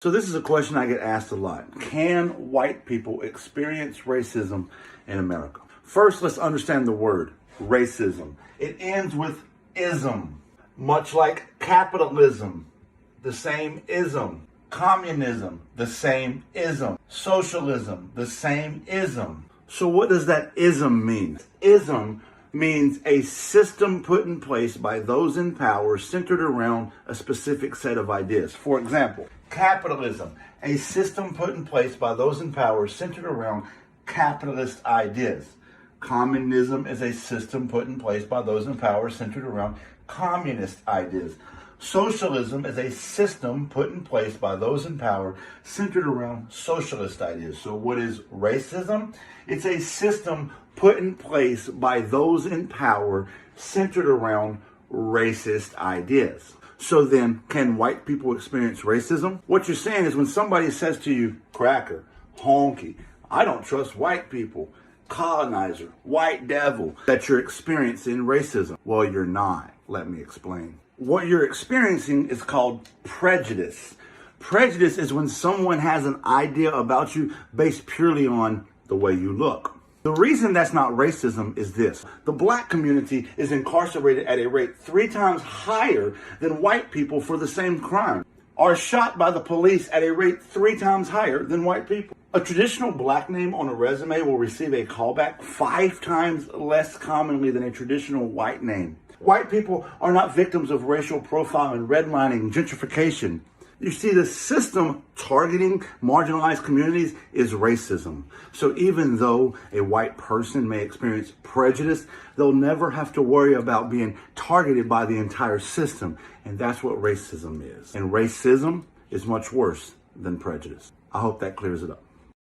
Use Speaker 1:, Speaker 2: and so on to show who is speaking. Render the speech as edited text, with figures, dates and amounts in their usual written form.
Speaker 1: So this is a question I get asked a lot. Can white people experience racism in America? First, let's understand the word racism. It ends with ism, much like capitalism, the same ism. Communism, the same ism. Socialism, the same ism. So what does that ism mean? Ism means a system put in place by those in power centered around a specific set of ideas. For example, capitalism, a system put in place by those in power centered around capitalist ideas. Communism is a system put in place by those in power centered around communist ideas. Socialism is a system put in place by those in power centered around socialist ideas. So what is racism? It's a system put in place by those in power centered around racist ideas. So then, can white people experience racism? What you're saying is when somebody says to you, cracker, honky, I don't trust white people, colonizer, white devil, that you're experiencing racism. Well, you're not. Let me explain. What you're experiencing is called prejudice. Prejudice is when someone has an idea about you based purely on the way you look. The reason that's not racism is this. The black community is incarcerated at a rate 3 times higher than white people for the same crime, are shot by the police at a rate 3 times higher than white people. A traditional black name on a resume will receive a callback 5 times less commonly than a traditional white name. White people are not victims of racial profiling, redlining, gentrification. You see, the system targeting marginalized communities is racism. So even though a white person may experience prejudice, they'll never have to worry about being targeted by the entire system. And that's what racism is. And racism is much worse than prejudice. I hope that clears it up.